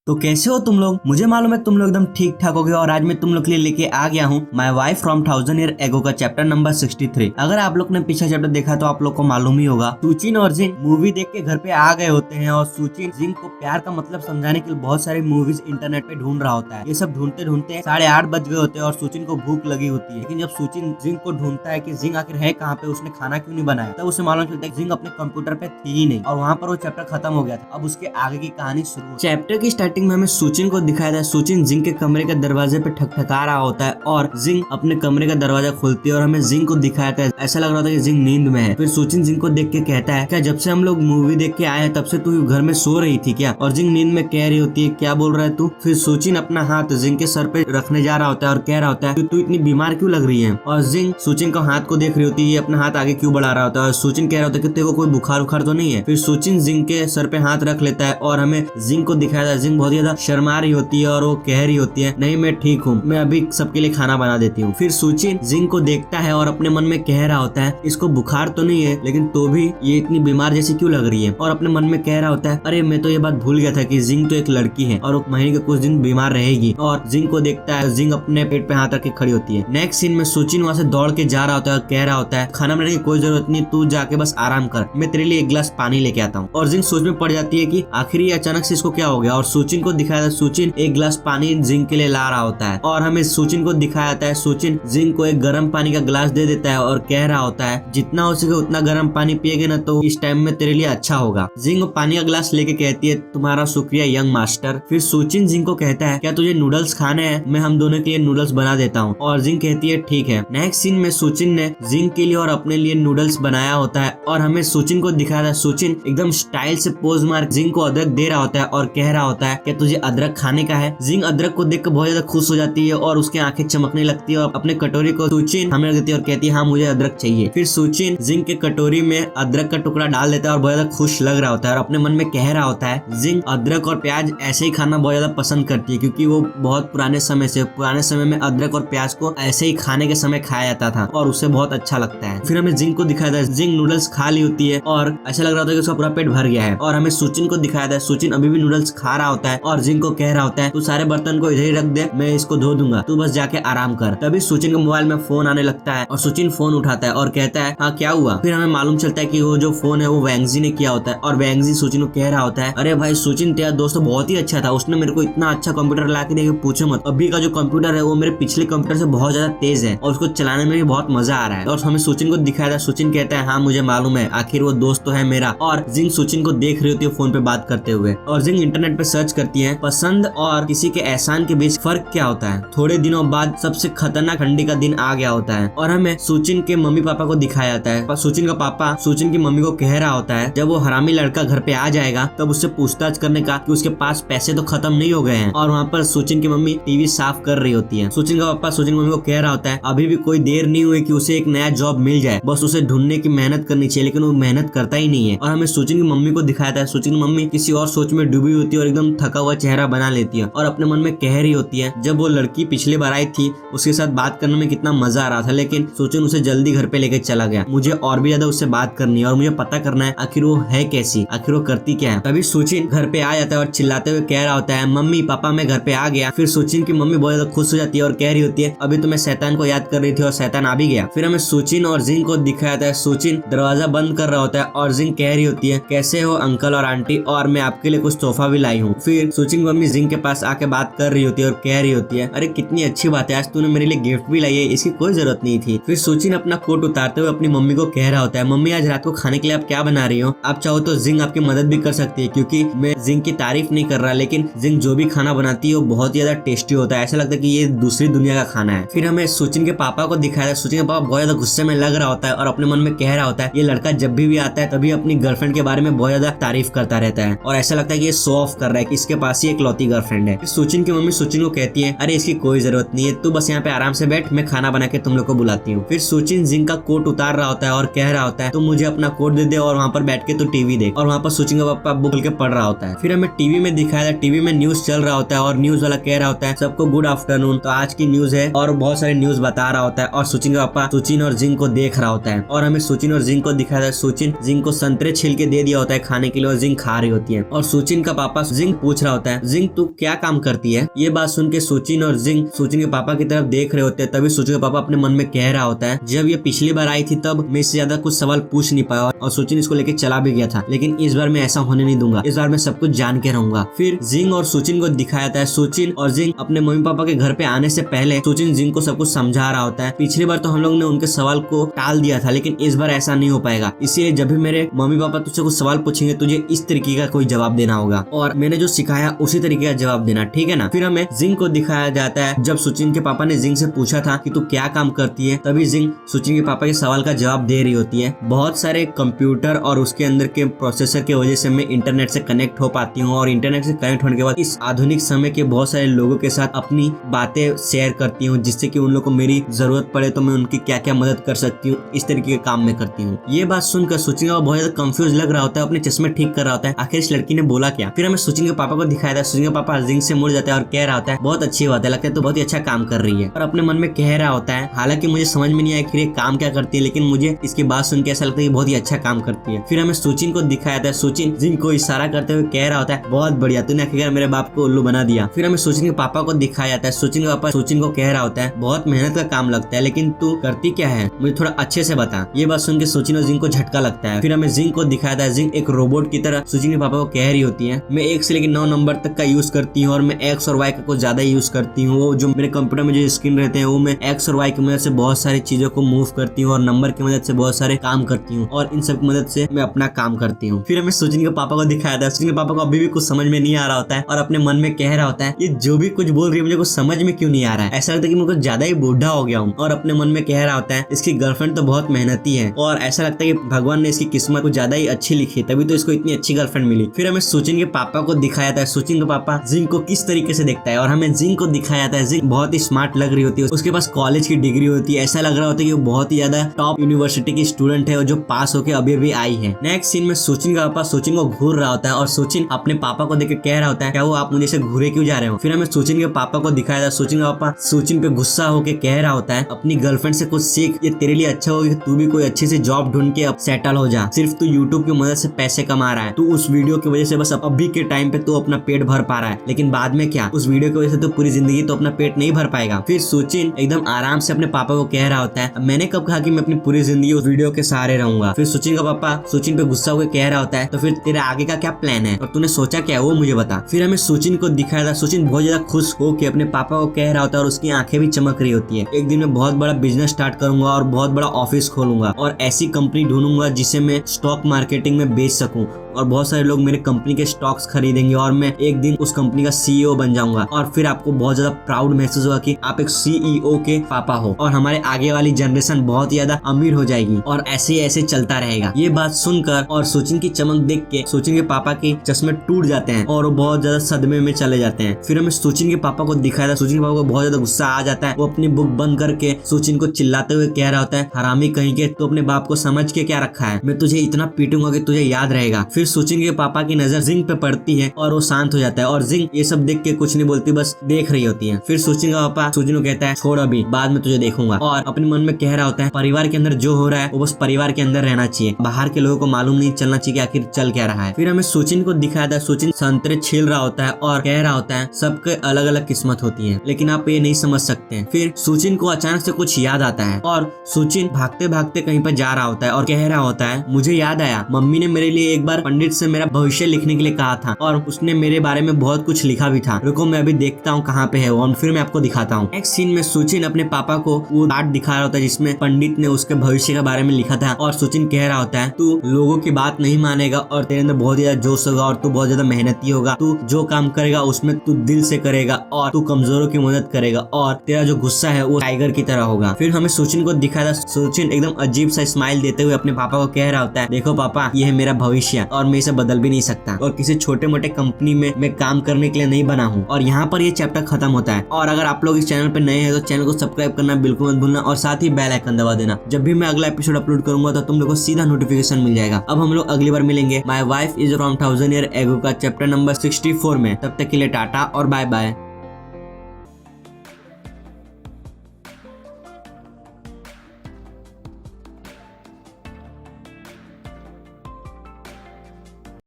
तो कैसे हो तुम लोग। मुझे मालूम है तुम लोग एकदम ठीक ठाक हो गए और आज मैं तुम लोग के लिए लेके आ गया हूँ my wife from 1000 year ago का चैप्टर नंबर 63। अगर आप लोग ने पिछला चैप्टर देखा तो आप लोग को मालूम ही होगा सुचिन और जिंग मूवी देख के घर पे आ गए होते हैं और सुचिन जिंग को प्यार का मतलब समझाने के लिए बहुत सारी मूवीज इंटरनेट पे ढूंढ रहा होता है। ये सब ढूंढते ढूंढते 8:30 बज गए होते हैं और सुचिन को भूख लगी होती है। लेकिन जब सुचिन जिंग को ढूंढता है कि जिंग आखिर है कहाँ पे, उसने खाना क्यों नहीं बनाया, तब उसे मालूम चलता है जिंग अपने कंप्यूटर पे थी ही नहीं और वहाँ पर वो चैप्टर खत्म हो गया था। अब उसके आगे की कहानी शुरू। चैप्टर की स्टार्टिंग में हमें सुचिन को दिखाया था। सुचिन जिंग के कमरे के दरवाजे पे ठकठका रहा होता है और जिंग अपने कमरे का दरवाजा खोलती है और हमें जिंग को दिखाया था। ऐसा लग रहा था कि जिंग नींद में है। फिर सुचिन जिंग को देख के कहता है क्या जब से हम लोग मूवी देख के आए हैं तब से तू घर में सो रही थी क्या? और जिंग नींद में कह रही होती है क्या बोल रहा है तू? फिर सुचिन अपना हाथ जिंग के सर पे रखने जा रहा होता है और कह रहा होता है तू इतनी बीमार क्यों लग रही है? और जिंग सुचिन का हाथ को देख रही होती है, ये अपना हाथ आगे क्यों बढ़ा रहा होता है और सुचिन कह रहा होता है कि तेरे को कोई बुखार उखार तो नहीं है? फिर सुचिन जिंग के सर पे हाथ रख लेता है और हमें जिंग को दिखाया था। जिंग बहुत ज्यादा शर्मा रही होती है और वो कह रही होती है नहीं मैं ठीक हूँ, मैं अभी सबके लिए खाना बना देती हूँ। फिर सुचिन जिंग को देखता है और अपने मन में कह रहा होता है इसको बुखार तो नहीं है लेकिन तो भी ये इतनी बीमार जैसी क्यों लग रही है? और अपने मन में कह रहा होता है अरे मैं तो ये बात भूल गया था कि जिंग तो एक लड़की है और वो महीने के कुछ दिन बीमार रहेगी। और जिंग को देखता है, जिंग अपने पेट पे हाथ रख के खड़ी होती है। नेक्स्ट सीन में सुचिन वहाँ से दौड़ के जा रहा होता है और कह रहा होता है खाना बनाने की कोई जरूरत नहीं, तू जाके बस आराम कर, मैं तेरे लिए एक गिलास पानी लेके आता हूँ। और जिंग सोच में पड़ जाती है कि आखिर ये अचानक से इसको क्या हो गया। और सुचिन को दिखाया था सुचिन एक गिलास पानी जिंग के लिए ला रहा होता है और हमें सुचिन को दिखाया जाता है सुचिन जिंग को एक गर्म पानी का गिलास दे देता है और कह रहा होता है जितना हो सके उतना गर्म पानी पिएगे ना तो इस टाइम में तेरे लिए अच्छा होगा। जिंग पानी का गिलास लेके कहती है तुम्हारा शुक्रिया यंग मास्टर। फिर सुचिन जिंग को कहता है क्या तुझे नूडल्स खाने हैं? मैं हम दोनों के लिए नूडल्स बना देता हूँ। और जिंग कहती है ठीक है। नेक्स्ट सीन में सुचिन ने जिंग के लिए और अपने लिए नूडल्स बनाया होता है और हमें सुचिन को दिखाया था सुचिन एकदम स्टाइल से पोज मार जिंग को अदरक दे रहा होता है और कह रहा होता है कि तुझे अदरक खाने का है? जिंग अदरक को देख कर बहुत ज्यादा खुश हो जाती है और उसकी आंखें चमकने लगती है और अपने कटोरी को सुचिन हमें देती है और कहती है हाँ मुझे अदरक चाहिए। फिर सुचिन जिंग के कटोरी में अदरक का टुकड़ा डाल देता है और बहुत ज्यादा खुश लग रहा होता है और अपने मन में कह रहा होता है जिंग अदरक और प्याज ऐसे ही खाना बहुत ज्यादा पसंद करती है क्योंकि वो बहुत पुराने समय में अदरक और प्याज को ऐसे ही खाने के समय खाया जाता था और उसे बहुत अच्छा लगता है। फिर हमें जिंग को दिखाया था जिंग नूडल्स खा ली होती है और ऐसा लग रहा होता है कि उसका पूरा पेट भर गया है। और हमें सुचिन को दिखाया था सुचिन अभी भी नूडल्स खा रहा होता है और जिंग को कह रहा होता है तू सारे बर्तन को इधर ही रख दे, मैं इसको धो दूंगा, तू बस जाके आराम कर। तभी सुचिन के मोबाइल में फोन आने लगता है और सुचिन फोन उठाता है और कहता है हाँ क्या हुआ? फिर हमें मालूम चलता है कि वो जो फोन है वो वैंगजी ने किया होता है और वैंगजी सुचिन को कह रहा होता है अरे भाई सुचिन तेरा दोस्त तो बहुत ही अच्छा था, उसने मेरे को इतना अच्छा कंप्यूटर ला के देके पूछो मत। अभी का जो कंप्यूटर है वो मेरे पिछले कंप्यूटर से बहुत ज्यादा तेज है और उसको चलाने में भी बहुत मजा आ रहा है। और हमें सुचिन को दिखाया था सुचिन कहता है हाँ मुझे मालूम है, आखिर वो दोस्त तो है मेरा। और जिंग सुचिन को देख रही होती है फोन पे बात करते हुए और जिंग इंटरनेट पे सर्च करती है पसंद और किसी के एहसान के बीच फर्क क्या होता है। थोड़े दिनों बाद सबसे खतरनाक ठंडी का दिन आ गया होता है और हमें सुचिन के मम्मी पापा को दिखाया जाता है। सुचिन का पापा सुचिन की मम्मी को कह रहा होता है जब वो हरामी लड़का घर पे आ जाएगा तब उससे पूछताछ करने का कि उसके पास पैसे तो खत्म नहीं हो गए हैं। और वहाँ पर सुचिन की मम्मी टीवी साफ कर रही होती है। सुचिन का पापा सुचिन की मम्मी को कह रहा होता है अभी भी कोई देर नहीं हुई कि उसे एक नया जॉब मिल जाए, बस उसे ढूंढने की मेहनत करनी चाहिए, लेकिन वो मेहनत करता ही नहीं है। और हमें सुचिन की मम्मी को दिखाया था सुचिन की मम्मी किसी और सोच में डूबी होती है और एकदम थका हुआ चेहरा बना लेती है और अपने मन में कह रही होती है जब वो लड़की पिछले बार आई थी उसके साथ बात करने में कितना मजा आ रहा था, लेकिन सुचिन उसे जल्दी घर पे लेके चला गया। मुझे और भी ज्यादा उससे बात करनी है और मुझे पता करना है आखिर वो है कैसी, आखिर वो करती क्या है। तभी सुचिन घर पे आ जाता है और चिल्लाते हुए कह रहा होता है मम्मी पापा मैं घर पे आ गया। फिर सुचिन की मम्मी बहुत ज्यादा खुश हो जाती है और कह रही होती है अभी तो मैं शैतान को याद कर रही थी और शैतान आ भी गया। फिर हमें सुचिन और जिंग को दिखाया जाता है सुचिन दरवाजा बंद कर रहा होता है और जिंग कह रही होती है कैसे हो अंकल और आंटी, और मैं आपके लिए कुछ तोहफा भी लाई हूँ। फिर सुचिन की मम्मी जिंग के पास आके बात कर रही होती है और कह रही होती है अरे कितनी अच्छी बात है, आज तूने मेरे लिए गिफ्ट भी लाई है, इसकी कोई जरूरत नहीं थी। फिर सुचिन अपना कोट उतारते हुए अपनी मम्मी को कह रहा होता है मम्मी आज रात को खाने के लिए आप क्या बना रही हो? आप चाहो तो जिंग आपकी मदद भी कर सकती है क्योंकि मैं जिंग की तारीफ नहीं कर रहा, लेकिन जिंग जो भी खाना बनाती है वो बहुत ज्यादा टेस्टी होता है, ऐसा लगता है कि ये दूसरी दुनिया का खाना है। फिर हमें सुचिन के पापा को दिखाया था सुचिन का पापा बहुत ज्यादा गुस्से में लग रहा होता है और अपने मन में कह रहा होता है ये लड़का जब भी आता है तभी अपनी गर्लफ्रेंड के बारे में बहुत ज्यादा तारीफ करता रहता है और ऐसा लगता है कि ये शो ऑफ कर रहा है कि इसके पास ही एक लौती गर्लफ्रेंड है। सुचिन की मम्मी सुचिन को कहती है अरे इसकी कोई जरूरत नहीं है, तू बस यहाँ पे आराम से बैठ, मैं खाना बना के तुम लोग को बुलाती हूँ। फिर सुचिन जिंग का कोट उतार रहा होता है और कह रहा होता है तुम मुझे अपना कोट दे दे और वहाँ पर बैठ के तो टीवी देख। और वहाँ पर सुचिन का पापा बुक खोल के पढ़ रहा होता है। फिर हमें टीवी में दिखाया था टीवी में न्यूज चल रहा होता है और न्यूज वाला कह रहा होता है सबको गुड आफ्टरनून, तो आज की न्यूज है और बहुत सारे न्यूज बता रहा होता है और सुचिन का पापा सुचिन और जिंग को देख रहा होता है और हमें सुचिन और जिंग को दिखाया था सुचिन जिंग को संतरे छिल के दे दिया होता है खाने के लिए और जिंग खा रही होती है और सुचिन का पापा जिंग पूछ पूछ रहा होता है, जिंग तू क्या काम करती है? ये बात सुन के सोचिन और जिंग सोचिन के पापा की तरफ देख रहे होते हैं। तभी सोचिन के पापा अपने मन में कह रहा होता है, जब ये पिछली बार आई थी तब मैं इससे ज्यादा कुछ सवाल पूछ नहीं पाया और सोचिन इसको लेके चला भी गया था, लेकिन इस बार मैं ऐसा होने नहीं दूंगा, इस बार मैं सब कुछ जान के रहूंगा। फिर जिंग और सोचिन को दिखाया जाता है। सोचिन और जिंग अपने मम्मी पापा के घर पे आने से पहले सोचिन जिंग को सब कुछ समझा रहा होता है। पिछली बार तो हम लोग ने उनके सवाल को टाल दिया था, लेकिन इस बार ऐसा नहीं हो पाएगा, इसलिए जब भी मेरे मम्मी पापा तुझसे कुछ सवाल पूछेंगे तुझे इस तरीके का कोई जवाब देना होगा और मैंने जो सिखाया उसी तरीके का जवाब देना, ठीक है ना? फिर हमें जिंग को दिखाया जाता है जब सोचिन के पापा ने जिंग से पूछा था कि तू क्या काम करती है, तभी जिंग सोचिन के पापा के सवाल का जवाब दे रही होती है। बहुत सारे कंप्यूटर और उसके अंदर के प्रोसेसर की वजह से मैं इंटरनेट से कनेक्ट हो पाती हूँ और इंटरनेट से कनेक्ट होने के बाद इस आधुनिक समय के बहुत सारे लोगों के साथ अपनी बातें शेयर करती हूँ, जिससे कि उन लोगों को मेरी जरूरत पड़े तो मैं उनकी क्या क्या मदद कर सकती हूँ, इस तरीके के काम मैं करती हूँ। ये बात सुनकर सोचिन का बहुत ज्यादा कंफ्यूज लग रहा होता है, अपने चश्मे ठीक कर रहा होता है, आखिर इस लड़की ने बोला क्या? फिर हमें सोचिन के पापा को दिखाया था। सोचिन के पापा जिंग से मुड़ जाता है और कह रहा होता है, बहुत अच्छी बात है, लगता है तो बहुत ही अच्छा काम कर रही है, और अपने मन में कह रहा होता है, हालांकि मुझे समझ में नहीं आया कि ये काम क्या करती है, लेकिन मुझे इसकी बात सुन के ऐसा लगता है कि बहुत ही अच्छा काम करती है। फिर हमें सोचिन को दिखाया था। सोचिन जिंग को इशारा करते हुए कह रहा होता है, बहुत बढ़िया, तूने आखिरकार मेरे बाप को उल्लू बना दिया। फिर हमें सोचिन के पापा को दिखाया जाता है। सोचिन के पापा सोचिन को कह रहा होता है, बहुत मेहनत का काम लगता है, लेकिन तू करती क्या है, मुझे थोड़ा अच्छे से बता। ये बात सुन के सोचिन और जिंग को झटका लगता है। फिर हमें जिंग को दिखाया था। जिंग एक रोबोट की तरह सोचिन के पापा को कह रही होती है, मैं 1 से लेकर 9 नंबर तक का यूज करती हूँ और मैं एक्स और वाई का कुछ ज्यादा यूज करती हूँ। वो जो मेरे कंप्यूटर में जो स्क्रीन रहते हैं वो मैं एक्स और वाई की मदद से बहुत सारी चीजों को मूव करती हूँ और नंबर की मदद से बहुत सारे काम करती हूँ और इन सब की मदद से मैं अपना काम करती हूँ। फिर हमें सोचिन के पापा को दिखाया था। सोचिन के पापा को अभी भी कुछ समझ में नहीं आ रहा होता है और अपने मन में कह रहा होता है, ये जो भी कुछ बोल रही है मुझे कुछ समझ में क्यों नहीं आ रहा है, ऐसा लगता है कि मैं कुछ ज्यादा ही बूढ़ा हो गया हूँ। और अपने मन में कह रहा होता है, इसकी गर्लफ्रेंड तो बहुत मेहनती है और ऐसा लगता है कि भगवान ने इसकी किस्मत को ज्यादा ही अच्छी लिखी, तभी तो इसको इतनी अच्छी गर्लफ्रेंड मिली। फिर हमें सोचिन के पापा को दिखाया था। सोचिन के पापा जिंग को किस तरीके से देखता है और हमें जिंग को दिखाया जाता है। जिंग बहुत ही स्मार्ट लग रही होती है, उसके पास कॉलेज की डिग्री होती है, ऐसा लग रहा होता है कि वो बहुत ही ज्यादा टॉप यूनिवर्सिटी की स्टूडेंट है और जो पास होकर अभी अभी आई है। नेक्स्ट सीन में सोचिन का पापा सोचिन को घूर रहा होता है और सोचिन अपने पापा को देख के कह रहा होता है, क्या वो आप मुझे से घूरे क्यों जा रहे हो? फिर हमें सोचिन के पापा को दिखाया था। सोचिन का पापा सोचिन पे गुस्सा होकर कह रहा होता है, अपनी गर्लफ्रेंड से कुछ सीख, ये तेरे लिए अच्छा होगा कि तू भी कोई अच्छी सी जॉब ढूंढ के अब सेटल हो जा, सिर्फ तू यूट्यूब की मदद से पैसे कमा रहा है, तू उस वीडियो की वजह से बस अभी के टाइम पे तू अपना पेट भर पा रहा है, लेकिन बाद में क्या, उस वीडियो की वजह से तो पूरी जिंदगी तो अपना पेट नहीं भर पाएगा। फिर सोचिन एकदम आराम से अपने पापा को कह रहा होता है, मैंने कब कहा कि मैं अपनी पूरी जिंदगी उस वीडियो के सहारे रहूंगा। फिर सोचिन का पापा सोचिन पे गुस्सा होकर कह रहा होता है, तो फिर तेरे आगे का क्या प्लान है और तूने सोचा क्या वो मुझे बता। फिर हमें सोचिन को दिखाया था। सोचिन बहुत ज्यादा खुश हो के अपने पापा को कह रहा होता है और उसकी आंखें भी चमक रही होती है, एक दिन मैं बहुत बड़ा बिजनेस स्टार्ट करूंगा और बहुत बड़ा ऑफिस खोलूंगा और ऐसी कंपनी ढूंढूंगा जिसे मैं स्टॉक मार्केटिंग में बेच सकूं और बहुत सारे लोग मेरे कंपनी के स्टॉक्स खरीदेंगे और मैं एक दिन उस कंपनी का सीईओ बन जाऊंगा और फिर आपको बहुत ज्यादा प्राउड महसूस होगा कि आप एक सीईओ के पापा हो और हमारे आगे वाली जनरेशन बहुत ज्यादा अमीर हो जाएगी और ऐसे चलता रहेगा। ये बात सुनकर और सोचिन की चमक देख के सोचिन के पापा के चश्मे टूट जाते हैं और वो बहुत ज्यादा सदमे में चले जाते हैं। फिर हमें सोचिन के पापा को दिखाया था। सोचिन के पापा को बहुत ज्यादा गुस्सा आ जाता है, वो अपनी बुक बंद करके सोचिन को चिल्लाते हुए कह रहा होता है, हरामी कहीं के, तो अपने बाप को समझ के क्या रखा है, मैं तुझे इतना पीटूंगा कि तुझे याद रहेगा। फिर सोचिन के पापा की नजर जिंग पे पड़ती है और वो शांत हो जाता है और जिंग ये सब देख के कुछ नहीं बोलती, बस देख रही होती है। फिर सोचिन का पापा सोचिन को कहता है, छोड़ अभी, बाद में तुझे देखूंगा, और अपने मन में कह रहा होता है, परिवार के अंदर जो हो रहा है वो बस परिवार के अंदर रहना चाहिए, बाहर के लोगों को मालूम नहीं चलना चाहिए कि आखिर चल क्या रहा है। फिर हमें सोचिन को दिखाया था। सोचिन संतरे छील रहा होता है और कह रहा होता है, सबके अलग अलग किस्मत होती है, लेकिन आप ये नहीं समझ सकते। फिर सोचिन को अचानक से कुछ याद आता है और सोचिन भागते भागते कहीं पर जा रहा होता है और कह रहा होता है, मुझे याद आया, मम्मी ने मेरे लिए एक बार पंडित से मेरा भविष्य लिखने के लिए कहा था और उसने मेरे बारे में बहुत कुछ लिखा भी था, रुको मैं अभी देखता हूँ कहाँ पे है वो और फिर मैं आपको दिखाता हूँ। नेक्स्ट सीन में सोचिन अपने पापा को वो कार्ड दिखा रहा होता है जिसमें पंडित ने उसके भविष्य के बारे में लिखा था और सोचिन कह रहा होता है, तू लोगों की बात नहीं मानेगा और तेरे अंदर बहुत ज्यादा जोश होगा और तू बहुत ज्यादा मेहनती होगा, तू जो काम करेगा उसमें तू दिल से करेगा और तू कमजोरों की मदद करेगा और तेरा जो गुस्सा है वो टाइगर की तरह होगा। फिर हमें सोचिन को दिखाया था। सोचिन एकदम अजीब सा स्माइल देते हुए अपने पापा को कह रहा होता है, देखो पापा, ये है मेरा भविष्य और मैं इसे बदल भी नहीं सकता और किसी छोटे मोटे कंपनी में मैं काम करने के लिए नहीं बना हूँ। और यहाँ पर ये चैप्टर खत्म होता है। और अगर आप लोग इस चैनल पे नए हैं तो चैनल को सब्सक्राइब करना बिल्कुल मत भूलना और साथ ही बेल आइकन दबा देना। जब भी मैं अगला एपिसोड अपलोड करूंगा तो तुम लोग को सीधा नोटिफिकेशन मिल जाएगा। अब हम लोग अगली बार मिलेंगे my wife is from 1000 year ago का चैप्टर नंबर 64 में। तब तक के लिए टाटा और बाय बाय।